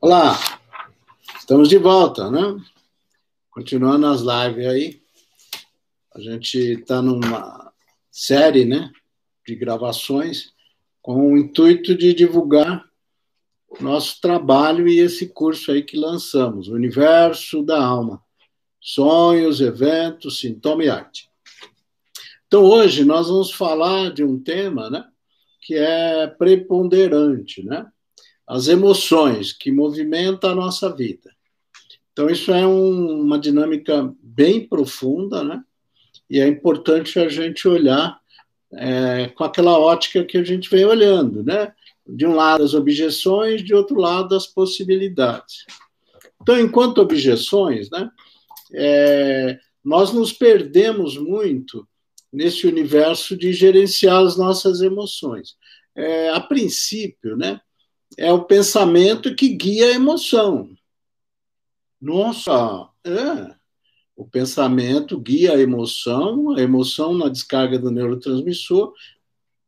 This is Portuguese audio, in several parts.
Olá, estamos de volta, né? Continuando as lives aí. A gente está numa série, né, de gravações com o intuito de divulgar nosso trabalho e esse curso aí que lançamos, o Universo da Alma, Sonhos, Eventos, Sintoma e Arte. Então, hoje nós vamos falar de um tema, né, que é preponderante, né? As emoções que movimentam a nossa vida. Então, isso é uma dinâmica bem profunda, né? E é importante a gente olhar com aquela ótica que a gente vem olhando, né? De um lado as objeções, de outro lado as possibilidades. Então, enquanto objeções, né? Nós nos perdemos muito nesse universo de gerenciar as nossas emoções. A princípio, né? É o pensamento que guia a emoção. Nossa, o pensamento guia a emoção na descarga do neurotransmissor,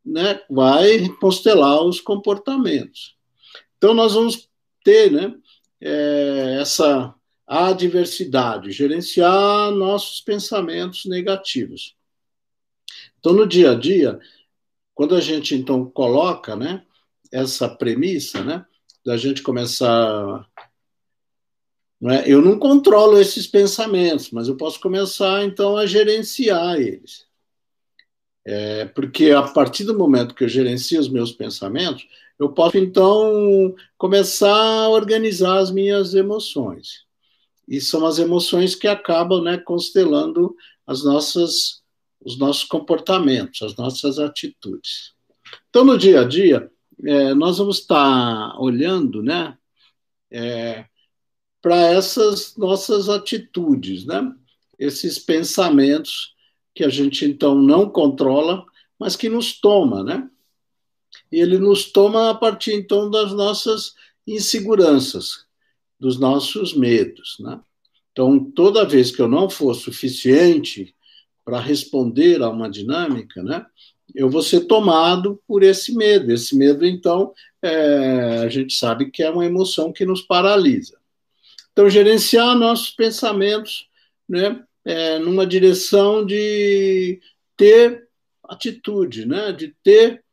né, vai constelar os comportamentos. Então, nós vamos ter, né, essa adversidade, gerenciar nossos pensamentos negativos. Então, no dia a dia, quando a gente, então, coloca, né, essa premissa, né, da gente começar... Eu não controlo esses pensamentos, mas eu posso começar, então, a gerenciar eles. Porque a partir do momento que eu gerencio os meus pensamentos, eu posso, então, começar a organizar as minhas emoções. E são as emoções que acabam, né, constelando os nossos comportamentos, as nossas atitudes. Então, no dia a dia, nós vamos estar olhando, né, para essas nossas atitudes, né? Esses pensamentos que a gente, então, não controla, mas que nos toma, né? E ele nos toma a partir, então, das nossas inseguranças, dos nossos medos, né? Então, toda vez que eu não for suficiente para responder a uma dinâmica, né? Eu vou ser tomado por esse medo. Esse medo, então, a gente sabe que é uma emoção que nos paralisa. Então, gerenciar nossos pensamentos, né, numa direção de ter atitude, né, de ter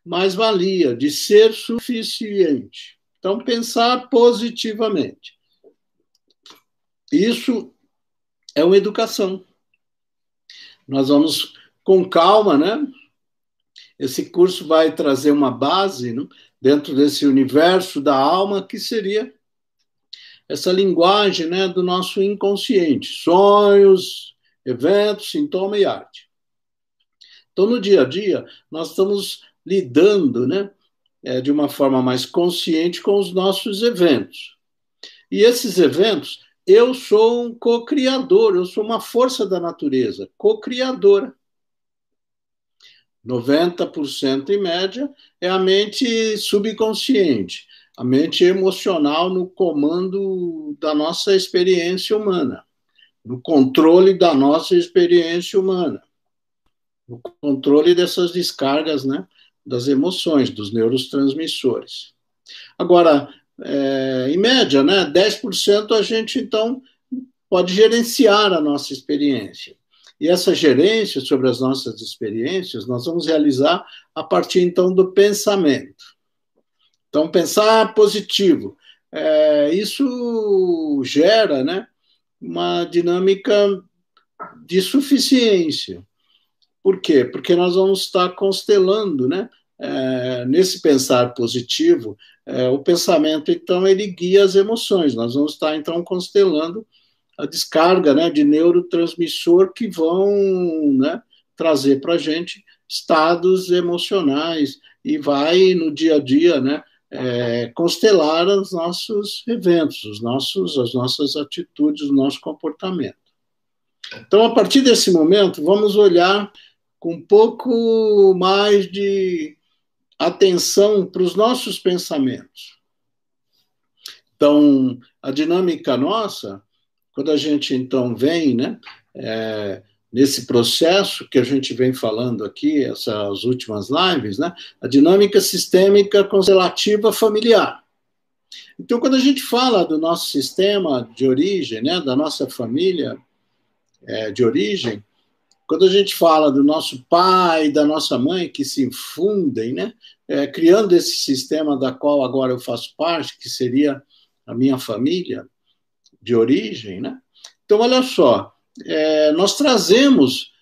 mais-valia, de ser suficiente. Então, pensar positivamente. Isso é uma educação. Nós vamos com calma, né? Esse curso vai trazer uma base, né, dentro desse universo da alma, que seria essa linguagem, né, do nosso inconsciente, sonhos, eventos, sintoma e arte. Então, no dia a dia, nós estamos lidando, né, de uma forma mais consciente com os nossos eventos. E esses eventos, eu sou um co-criador, eu sou uma força da natureza, co-criadora. 90% em média é a mente subconsciente, a mente emocional no comando da nossa experiência humana, no controle da nossa experiência humana, no controle dessas descargas, né, das emoções, dos neurotransmissores. Agora, em média, né, 10% a gente, então, pode gerenciar a nossa experiência. E essa gerência sobre as nossas experiências nós vamos realizar a partir, então, do pensamento. Então, pensar positivo. Isso gera, né, uma dinâmica de suficiência. Por quê? Porque nós vamos estar constelando, né, nesse pensar positivo, o pensamento, então, ele guia as emoções. Nós vamos estar, então, constelando a descarga, né, de neurotransmissor que vão, né, trazer para a gente estados emocionais e vai, no dia a dia, né, constelar os nossos eventos, as nossas atitudes, o nosso comportamento. Então, a partir desse momento, vamos olhar com um pouco mais de atenção para os nossos pensamentos. Então, a dinâmica nossa, quando a gente, então, vem, né, nesse processo que a gente vem falando aqui, essas últimas lives, né, a dinâmica sistêmica constelativa familiar. Então, quando a gente fala do nosso sistema de origem, né, da nossa família de origem, quando a gente fala do nosso pai e da nossa mãe que se fundem, né, criando esse sistema da qual agora eu faço parte, que seria a minha família de origem, né? Então, olha só, nós trazemos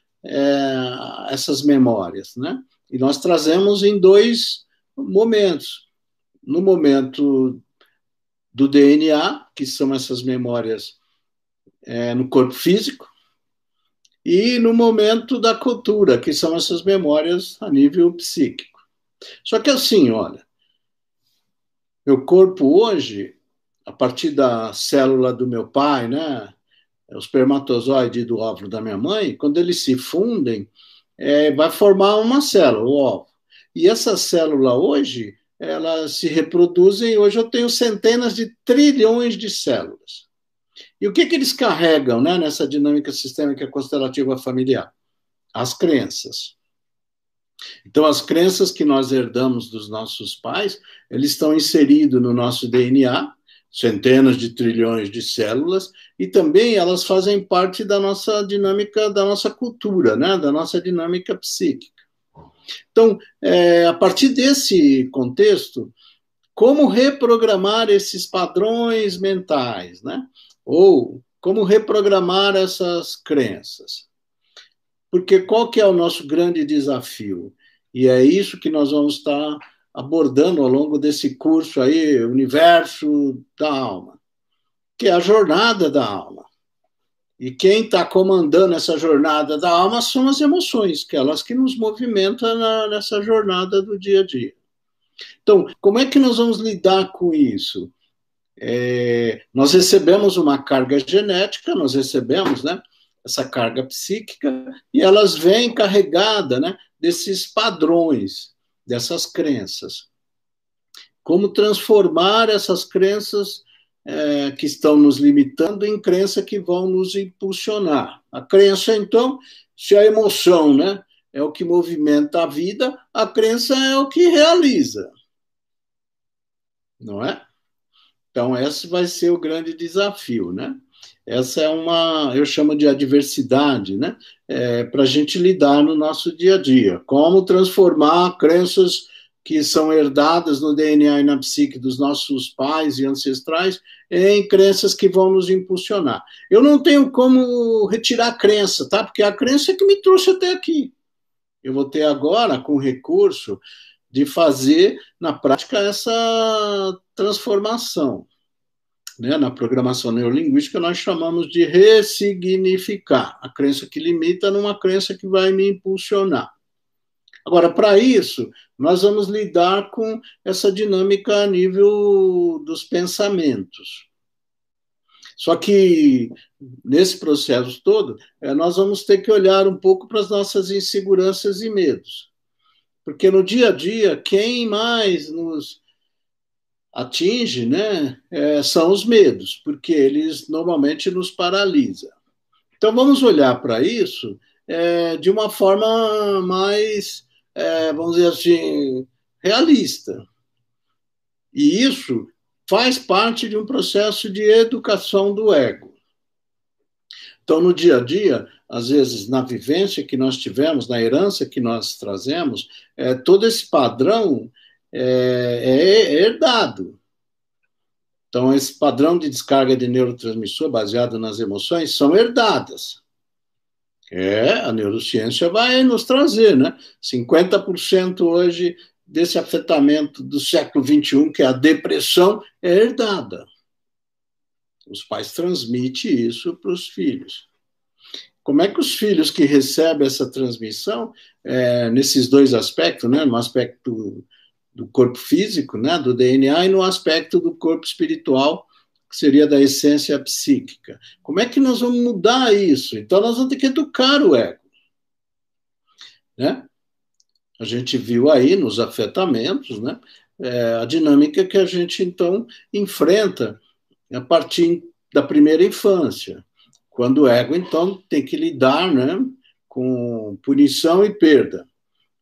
essas memórias, né? E nós trazemos em dois momentos. No momento do DNA, que são essas memórias no corpo físico, e no momento da cultura, que são essas memórias a nível psíquico. Só que assim, olha, meu corpo hoje, a partir da célula do meu pai, né, o espermatozoide do óvulo da minha mãe, quando eles se fundem, vai formar uma célula, o óvulo. E essa célula hoje, elas se reproduzem, hoje eu tenho centenas de trilhões de células. E o que eles carregam, né, nessa dinâmica sistêmica constelativa familiar? As crenças. Então, as crenças que nós herdamos dos nossos pais, eles estão inseridos no nosso DNA, centenas de trilhões de células, e também elas fazem parte da nossa dinâmica, da nossa cultura, né, da nossa dinâmica psíquica. Então, a partir desse contexto, como reprogramar esses padrões mentais, né? Ou como reprogramar essas crenças? Porque qual que é o nosso grande desafio? E é isso que nós vamos estar abordando ao longo desse curso aí, Universo da Alma, que é a jornada da alma. E quem está comandando essa jornada da alma são as emoções, que elas que nos movimentam nessa jornada do dia a dia. Então, como é que nós vamos lidar com isso? Nós recebemos uma carga genética, nós recebemos, né, essa carga psíquica, e elas vêm carregadas, né, desses padrões, dessas crenças. Como transformar essas crenças que estão nos limitando em crenças que vão nos impulsionar. A crença, então, se a emoção, né, é o que movimenta a vida, a crença é o que realiza. Não é? Então, esse vai ser o grande desafio, né? Essa é eu chamo de adversidade, né? Para a gente lidar no nosso dia a dia. Como transformar crenças que são herdadas no DNA e na psique dos nossos pais e ancestrais em crenças que vão nos impulsionar. Eu não tenho como retirar a crença, tá? Porque a crença é que me trouxe até aqui. Eu vou ter agora, com recurso, de fazer na prática essa transformação. Né? Na programação neurolinguística, nós chamamos de ressignificar a crença que limita numa crença que vai me impulsionar. Agora, para isso, nós vamos lidar com essa dinâmica a nível dos pensamentos. Só que, nesse processo todo, nós vamos ter que olhar um pouco para as nossas inseguranças e medos. Porque no dia a dia, quem mais nos atinge, né, são os medos, porque eles normalmente nos paralisam. Então, vamos olhar para isso de uma forma mais, vamos dizer assim, realista. E isso faz parte de um processo de educação do ego. Então, no dia a dia, às vezes, na vivência que nós tivemos, na herança que nós trazemos, todo esse padrão é herdado. Então, esse padrão de descarga de neurotransmissor baseado nas emoções são herdadas. A neurociência vai nos trazer, né? 50% hoje desse afetamento do século XXI, que é a depressão, é herdada. Os pais transmitem isso para os filhos. Como é que os filhos que recebem essa transmissão, nesses dois aspectos, né? No aspecto do corpo físico, né? Do DNA, e no aspecto do corpo espiritual, que seria da essência psíquica. Como é que nós vamos mudar isso? Então, nós vamos ter que educar o ego. Né? A gente viu aí nos afetamentos, né? A dinâmica que a gente, então, enfrenta a partir da primeira infância, quando o ego, então, tem que lidar, né, com punição e perda.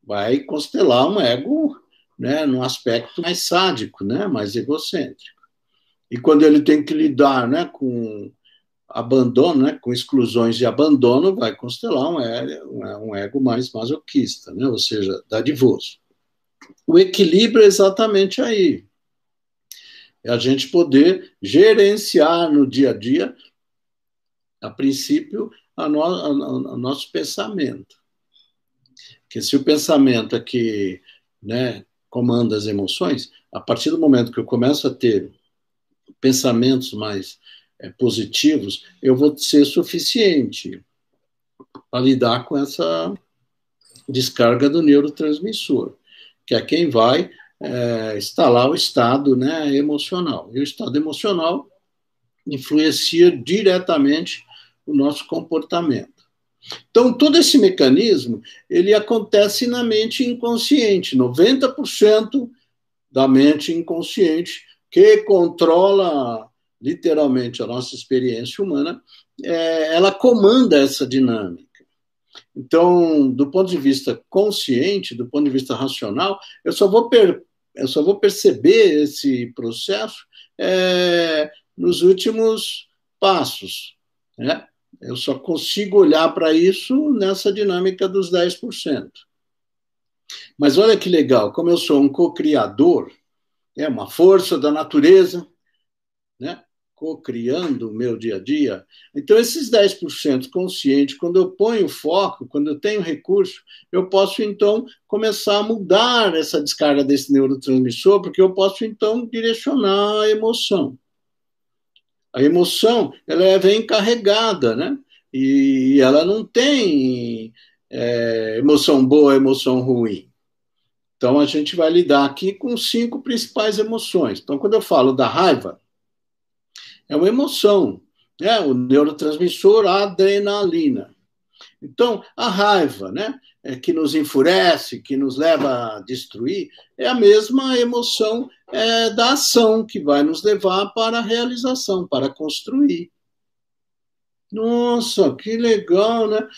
Vai constelar um ego, né, num aspecto mais sádico, né, mais egocêntrico. E quando ele tem que lidar, né, com abandono, né, com exclusões e abandono, vai constelar um ego mais masoquista, né, ou seja, dadivoso. O equilíbrio é exatamente aí. É a gente poder gerenciar no dia a dia, a princípio, o nosso pensamento. Porque se o pensamento é que, né, comanda as emoções, a partir do momento que eu começo a ter pensamentos mais positivos, eu vou ser suficiente para lidar com essa descarga do neurotransmissor, que é quem vai instalar o estado, né, emocional. E o estado emocional influencia diretamente o nosso comportamento. Então, todo esse mecanismo, ele acontece na mente inconsciente. 90% da mente inconsciente, que controla literalmente a nossa experiência humana, ela comanda essa dinâmica. Então, do ponto de vista consciente, do ponto de vista racional, eu só vou perceber esse processo nos últimos passos, né? Eu só consigo olhar para isso nessa dinâmica dos 10%. Mas olha que legal, como eu sou um co-criador, uma força da natureza, né, co-criando o meu dia a dia, então esses 10% consciente, quando eu ponho foco, quando eu tenho recurso, eu posso então começar a mudar essa descarga desse neurotransmissor, porque eu posso então direcionar a emoção. A emoção, ela vem carregada, né? E ela não tem emoção boa, emoção ruim. Então, a gente vai lidar aqui com 5 principais emoções. Então, quando eu falo da raiva, é uma emoção, né? O neurotransmissor adrenalina. Então, a raiva, né? Que nos enfurece, que nos leva a destruir, é a mesma emoção da ação que vai nos levar para a realização, para construir. Nossa, que legal, né?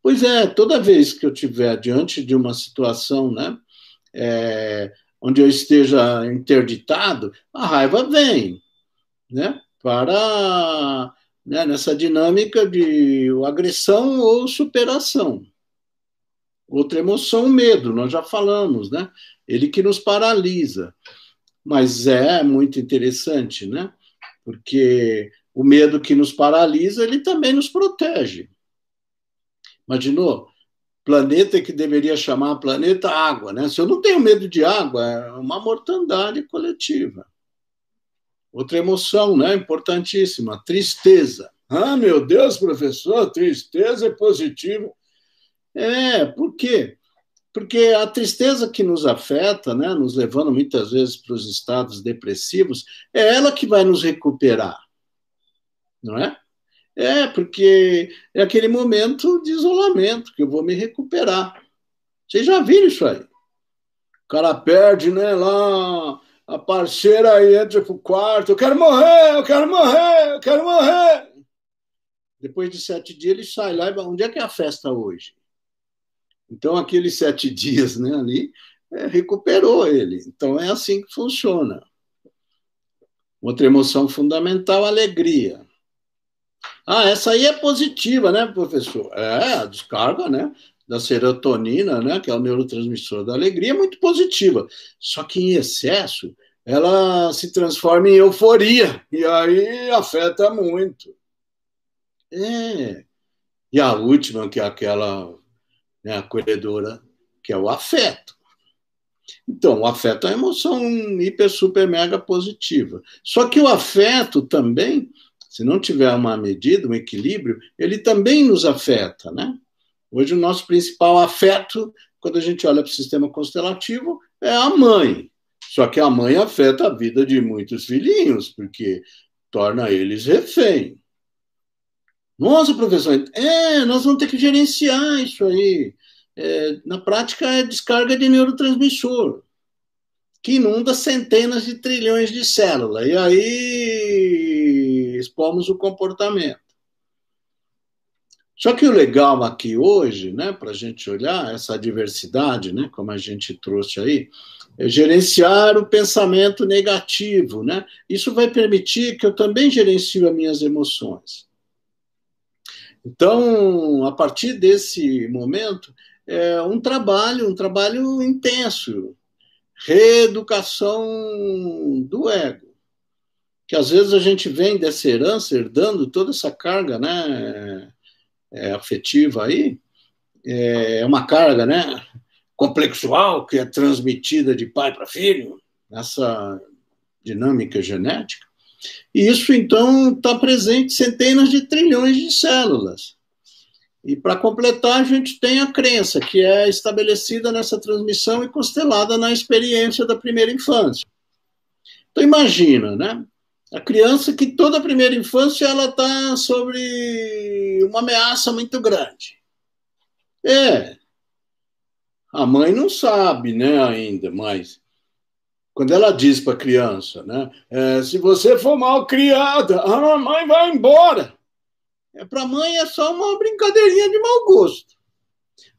Pois é, toda vez que eu estiver diante de uma situação, né, onde eu esteja interditado, a raiva vem, né, para, né, nessa dinâmica de agressão ou superação. Outra emoção, o medo, nós já falamos, né? Ele que nos paralisa. Mas é muito interessante, né? Porque o medo que nos paralisa, ele também nos protege. Imaginou? Planeta que deveria chamar planeta água, né? Se eu não tenho medo de água, é uma mortandade coletiva. Outra emoção, né? Importantíssima, tristeza. Ah, meu Deus, professor, tristeza é positiva. Por quê? Porque a tristeza que nos afeta, né, nos levando muitas vezes para os estados depressivos, é ela que vai nos recuperar, não é? Porque é aquele momento de isolamento que eu vou me recuperar. Vocês já viram isso aí? O cara perde, né, lá, a parceira aí entra pro quarto, eu quero morrer, eu quero morrer, eu quero morrer. Depois de 7 dias ele sai lá e vai, onde é que é a festa hoje? Então, aqueles 7 dias, né, ali, recuperou ele. Então, é assim que funciona. Outra emoção fundamental, alegria. Ah, essa aí é positiva, né, professor? A descarga, né, da serotonina, né, que é o neurotransmissor da alegria, é muito positiva. Só que em excesso, ela se transforma em euforia, e aí afeta muito. E a última, que é aquela, né, acolhedora, que é o afeto. Então, o afeto é uma emoção hiper, super, mega positiva. Só que o afeto também, se não tiver uma medida, um equilíbrio, ele também nos afeta, né? Hoje o nosso principal afeto, quando a gente olha para o sistema constelativo, é a mãe. Só que a mãe afeta a vida de muitos filhinhos, porque torna eles refém. Nossa, professor, nós vamos ter que gerenciar isso aí. Na prática, é descarga de neurotransmissor que inunda centenas de trilhões de células. E aí expomos o comportamento. Só que o legal aqui hoje, né, para a gente olhar essa diversidade, né, como a gente trouxe aí, é gerenciar o pensamento negativo, né? Isso vai permitir que eu também gerencie as minhas emoções. Então, a partir desse momento, é um trabalho intenso, reeducação do ego, que às vezes a gente vem dessa herança, herdando toda essa carga, né, afetiva aí, é uma carga, né, complexual que é transmitida de pai para filho, essa dinâmica genética. E isso, então, está presente em centenas de trilhões de células. E, para completar, a gente tem a crença, que é estabelecida nessa transmissão e constelada na experiência da primeira infância. Então, imagina, né? A criança que toda a primeira infância ela está sobre uma ameaça muito grande. A mãe não sabe, né, ainda, mas quando ela diz para a criança, né, se você for mal criada, a mamãe vai embora. Para a mãe é só uma brincadeirinha de mau gosto.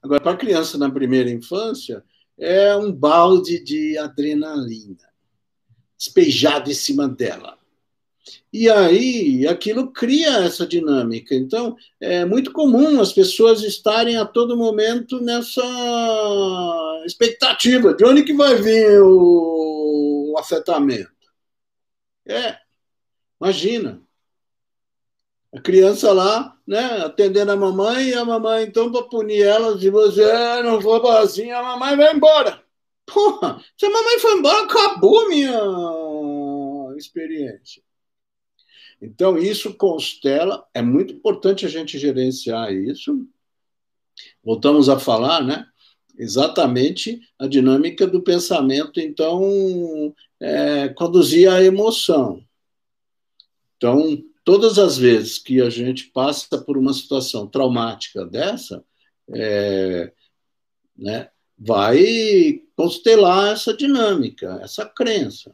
Agora, para a criança na primeira infância, é um balde de adrenalina despejado em cima dela. E aí, aquilo cria essa dinâmica. Então, é muito comum as pessoas estarem a todo momento nessa expectativa de onde que vai vir o afetamento. Imagina. A criança lá, né, atendendo a mamãe, e a mamãe, então, para punir ela, se você não for boazinha, a mamãe vai embora. Porra, se a mamãe for embora, acabou a minha experiência. Então, isso constela, é muito importante a gente gerenciar isso. Voltamos a falar, né? Exatamente a dinâmica do pensamento, então, conduzir a emoção. Então, todas as vezes que a gente passa por uma situação traumática dessa, né, vai constelar essa dinâmica, essa crença.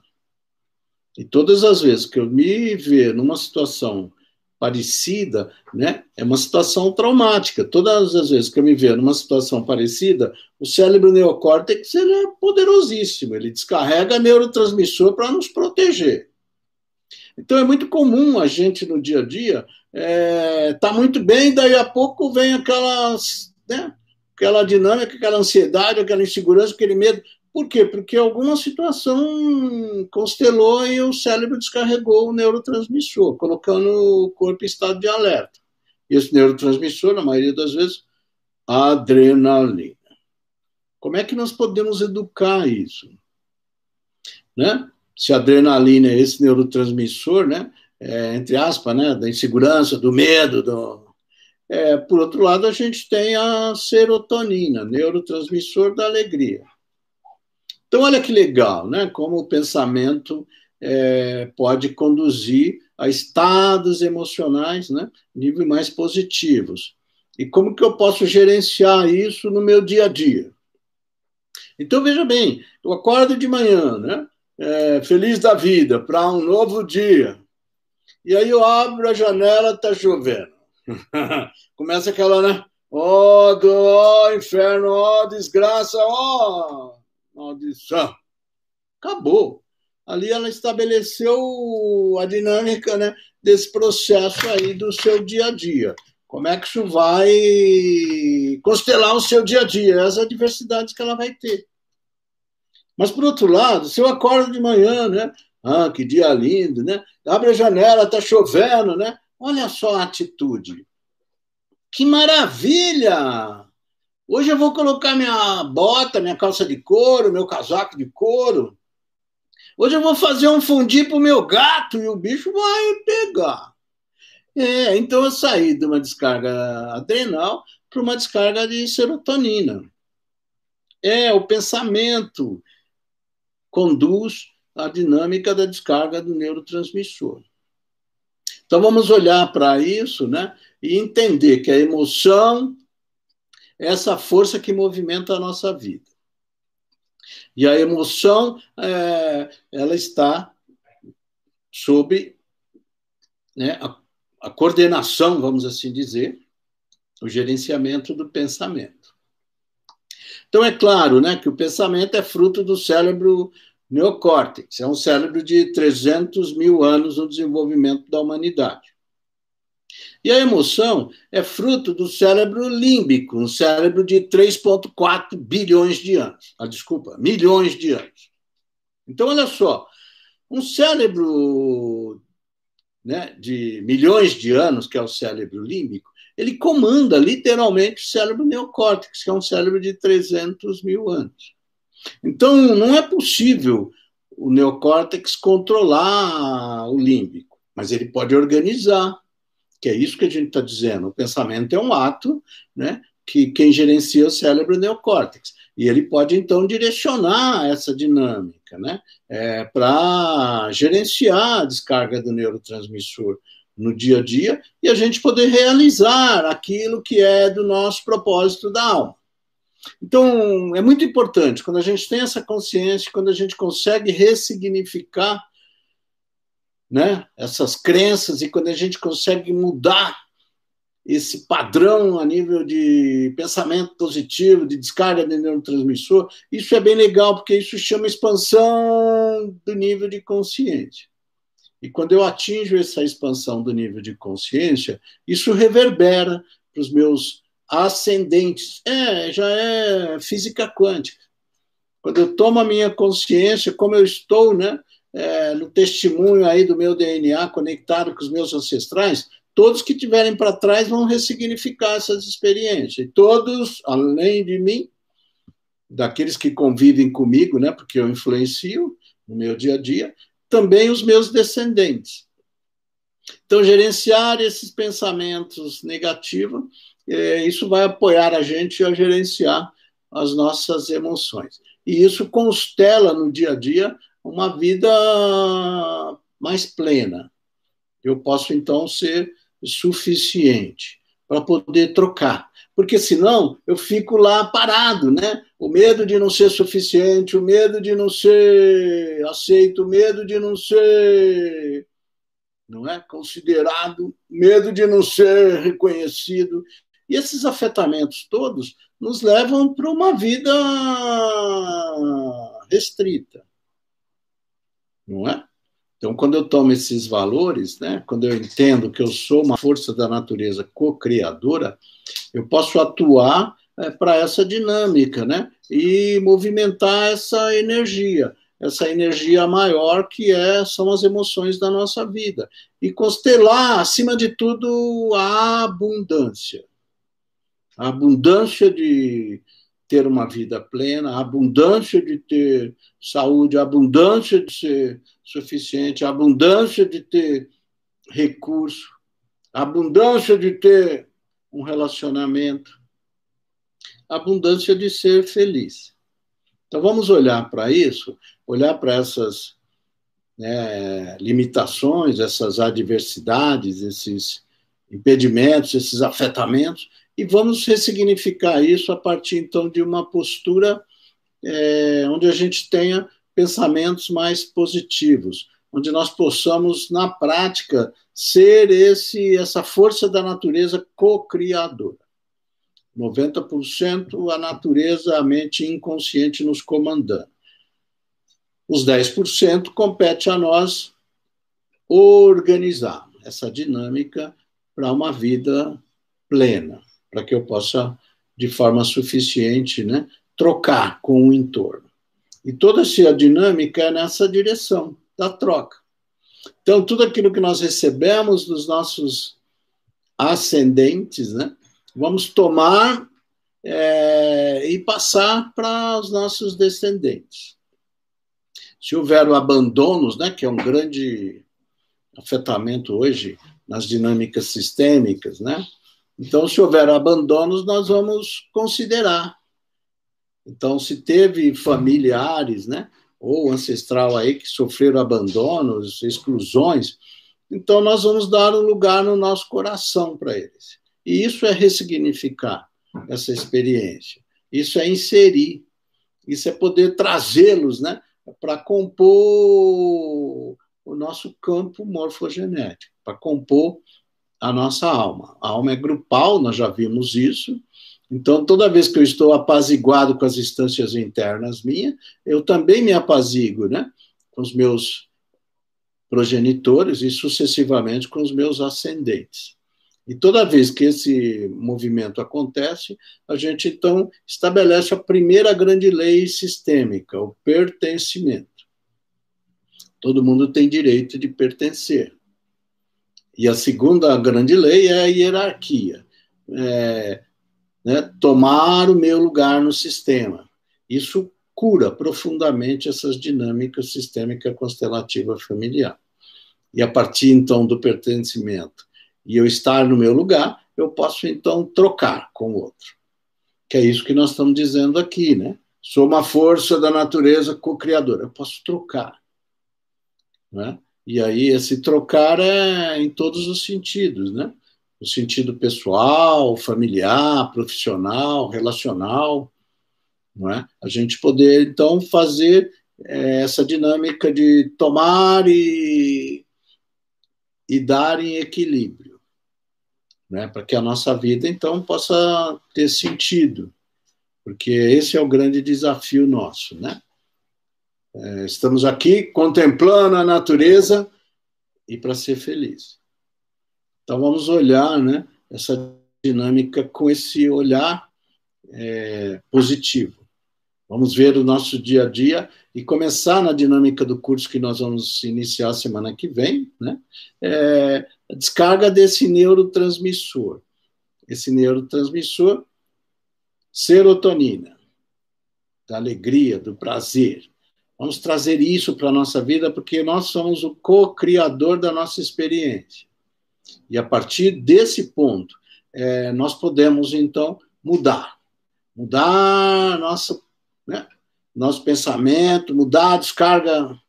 E todas as vezes que eu me ver numa situação parecida, né, é uma situação traumática. Todas as vezes que eu me ver numa situação parecida, o cérebro neocórtex ele é poderosíssimo, ele descarrega neurotransmissor para nos proteger. Então é muito comum a gente no dia a dia tá muito bem, daí a pouco vem aquela dinâmica, aquela ansiedade, aquela insegurança, aquele medo. Por quê? Porque alguma situação constelou e o cérebro descarregou o neurotransmissor, colocando o corpo em estado de alerta. E esse neurotransmissor, na maioria das vezes, adrenalina. Como é que nós podemos educar isso? Né? Se a adrenalina é esse neurotransmissor, né? Entre aspas, né? Da insegurança, do medo. Por outro lado, a gente tem a serotonina, neurotransmissor da alegria. Então, olha que legal, né? Como o pensamento pode conduzir a estados emocionais, né? Níveis mais positivos. E como que eu posso gerenciar isso no meu dia a dia? Então, veja bem, eu acordo de manhã, né? Feliz da vida, para um novo dia. E aí eu abro a janela, está chovendo. Começa aquela, né? Ó, inferno, ó, desgraça, ó, maldição. Acabou. Ali ela estabeleceu a dinâmica, né, desse processo aí do seu dia a dia. Como é que isso vai constelar o seu dia a dia? As adversidades que ela vai ter. Mas, por outro lado, se eu acordo de manhã, né? Ah, que dia lindo, né? Abre a janela, está chovendo, né? Olha só a atitude. Que maravilha! Hoje eu vou colocar minha bota, minha calça de couro, meu casaco de couro. Hoje eu vou fazer um fundi pro meu gato e o bicho vai pegar. Então eu saí de uma descarga adrenal para uma descarga de serotonina. O pensamento conduz a dinâmica da descarga do neurotransmissor. Então vamos olhar para isso, né, e entender que a emoção é essa força que movimenta a nossa vida. E a emoção, ela está sob, né, a coordenação, vamos assim dizer, o gerenciamento do pensamento. Então, é claro, né, que o pensamento é fruto do cérebro neocórtex, é um cérebro de 300 mil anos no desenvolvimento da humanidade. E a emoção é fruto do cérebro límbico, um cérebro de 3,4 bilhões de anos. Desculpa, milhões de anos. Então, olha só, um cérebro, né, de milhões de anos, que é o cérebro límbico, ele comanda literalmente o cérebro neocórtex, que é um cérebro de 300 mil anos. Então, não é possível o neocórtex controlar o límbico, mas ele pode organizar, que é isso que a gente está dizendo. O pensamento é um ato, né, que quem gerencia o cérebro é o neocórtex. E ele pode, então, direcionar essa dinâmica, né, para gerenciar a descarga do neurotransmissor no dia a dia e a gente poder realizar aquilo que é do nosso propósito da alma. Então, é muito importante, quando a gente tem essa consciência, quando a gente consegue ressignificar, né, essas crenças e quando a gente consegue mudar esse padrão a nível de pensamento positivo, de descarga de neurotransmissor, isso é bem legal, porque isso chama expansão do nível de consciência. E quando eu atinjo essa expansão do nível de consciência, isso reverbera para os meus ascendentes. Já é física quântica. Quando eu tomo a minha consciência, como eu estou, né, no testemunho aí do meu DNA conectado com os meus ancestrais, todos que tiverem para trás vão ressignificar essas experiências. E todos, além de mim, daqueles que convivem comigo, né, porque eu influencio no meu dia a dia, também os meus descendentes. Então, gerenciar esses pensamentos negativos, isso vai apoiar a gente a gerenciar as nossas emoções. E isso constela no dia a dia uma vida mais plena. Eu posso, então, ser suficiente para poder trocar. Porque senão eu fico lá parado, né? O medo de não ser suficiente, o medo de não ser aceito, o medo de não ser, não é, considerado, medo de não ser reconhecido. E esses afetamentos todos nos levam para uma vida restrita, não é? Então, quando eu tomo esses valores, né, quando eu entendo que eu sou uma força da natureza co-criadora, eu posso atuar para essa dinâmica, né, e movimentar essa energia maior que são as emoções da nossa vida. E constelar, acima de tudo, a abundância de ter uma vida plena, a abundância de ter saúde, a abundância de ser suficiente, a abundância de ter recurso, a abundância de ter um relacionamento, a abundância de ser feliz. Então, vamos olhar para isso, olhar para essas, né, limitações, essas adversidades, esses impedimentos, esses afetamentos, e vamos ressignificar isso a partir, então, de uma postura onde a gente tenha pensamentos mais positivos, onde nós possamos, na prática, ser essa força da natureza co-criadora. 90% a natureza, a mente inconsciente nos comandando. Os 10% compete a nós organizar essa dinâmica para uma vida plena, para que eu possa, de forma suficiente, né, trocar com o entorno. E toda essa dinâmica é nessa direção da troca. Então, tudo aquilo que nós recebemos dos nossos ascendentes, né, vamos tomar e passar para os nossos descendentes. Se houver abandonos, né, que é um grande afetamento hoje nas dinâmicas sistêmicas, né? Então, se houver abandonos, nós vamos considerar. Então, se teve familiares, né, ou ancestral aí que sofreram abandonos, exclusões, então nós vamos dar um lugar no nosso coração para eles. E isso é ressignificar essa experiência. Isso é inserir. Isso é poder trazê-los, né, para compor o nosso campo morfogenético, para compor a nossa alma. A alma é grupal, nós já vimos isso. Então, toda vez que eu estou apaziguado com as instâncias internas minhas, eu também me apazigo, né? Com os meus progenitores e sucessivamente com os meus ascendentes. E toda vez que esse movimento acontece, a gente então estabelece a primeira grande lei sistêmica, o pertencimento. Todo mundo tem direito de pertencer. E a segunda grande lei é a hierarquia. Né, tomar o meu lugar no sistema. Isso cura profundamente essas dinâmicas sistêmica constelativa familiar. E a partir, então, do pertencimento e eu estar no meu lugar, eu posso, então, trocar com o outro. Que é isso que nós estamos dizendo aqui, né? Sou uma força da natureza co-criadora. Eu posso trocar. Né? E aí, esse trocar é em todos os sentidos, né? No sentido pessoal, familiar, profissional, relacional, não é? A gente poder, então, fazer essa dinâmica de tomar e dar em equilíbrio, né? Para que a nossa vida, então, possa ter sentido, porque esse é o grande desafio nosso, né? Estamos aqui contemplando a natureza e para ser feliz. Então, vamos olhar, né, essa dinâmica com esse olhar positivo. Vamos ver o nosso dia a dia e começar na dinâmica do curso que nós vamos iniciar semana que vem, né? A descarga desse neurotransmissor. Esse neurotransmissor, serotonina, da alegria, do prazer. Vamos trazer isso para a nossa vida porque nós somos o co-criador da nossa experiência. E a partir desse ponto, nós podemos, então, mudar nosso pensamento, mudar a descarga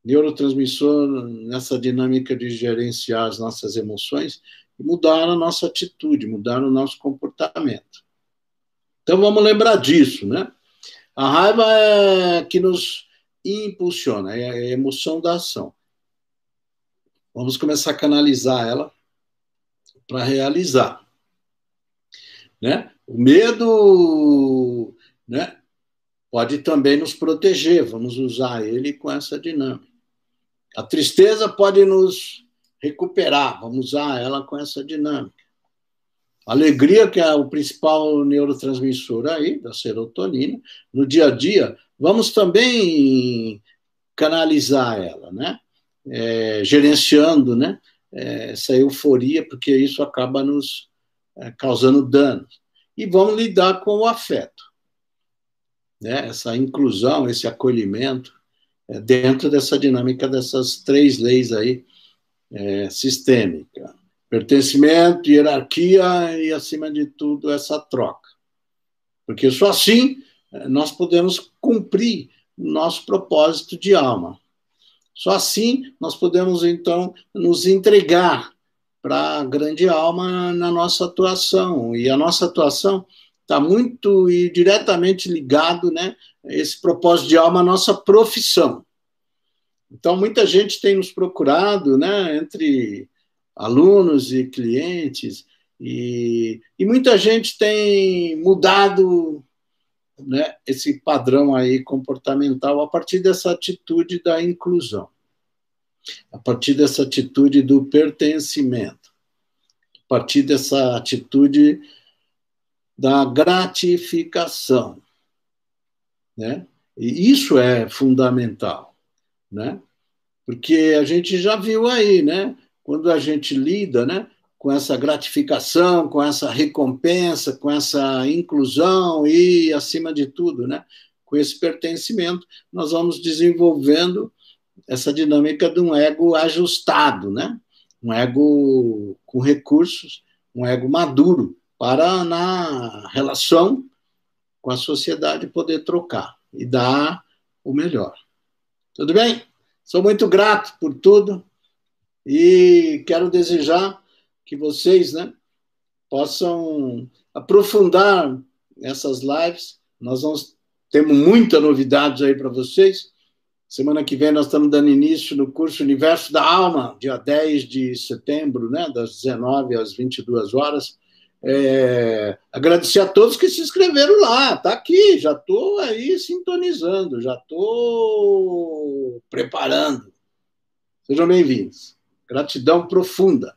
neurotransmissor nessa dinâmica de gerenciar as nossas emoções e mudar a nossa atitude, mudar o nosso comportamento. Então, vamos lembrar disso, né? A raiva é que nos impulsiona, é a emoção da ação. Vamos começar a canalizar ela para realizar. Né? O medo, né, pode também nos proteger, vamos usar ele com essa dinâmica. A tristeza pode nos recuperar, vamos usar ela com essa dinâmica. A alegria, que é o principal neurotransmissor aí, da serotonina, no dia a dia, vamos também canalizar ela, né? Gerenciando, né? Essa euforia, porque isso acaba nos causando danos. E vamos lidar com o afeto, né? Essa inclusão, esse acolhimento, dentro dessa dinâmica dessas três leis aí, sistêmica. Pertencimento, hierarquia e, acima de tudo, essa troca. Porque só assim nós podemos cumprir o nosso propósito de alma. Só assim nós podemos, então, nos entregar para a grande alma na nossa atuação. E a nossa atuação está muito e diretamente ligado, né, esse propósito de alma à nossa profissão. Então, muita gente tem nos procurado, né, entre alunos e clientes, e muita gente tem mudado, né, esse padrão aí comportamental a partir dessa atitude da inclusão, a partir dessa atitude do pertencimento, a partir dessa atitude da gratificação, né? E isso é fundamental, né? Porque a gente já viu aí, né? Quando a gente lida, né, com essa gratificação, com essa recompensa, com essa inclusão e, acima de tudo, né, com esse pertencimento, nós vamos desenvolvendo essa dinâmica de um ego ajustado, né? Um ego com recursos, um ego maduro, para, na relação com a sociedade, poder trocar e dar o melhor. Tudo bem? Sou muito grato por tudo e quero desejar que vocês, né, possam aprofundar essas lives. Temos muita novidades aí para vocês. Semana que vem nós estamos dando início no curso Universo da Alma, dia 10 de setembro, né, das 19 às 22 horas. Agradecer a todos que se inscreveram lá, tá aqui, já estou aí sintonizando, já estou preparando. Sejam bem-vindos. Gratidão profunda.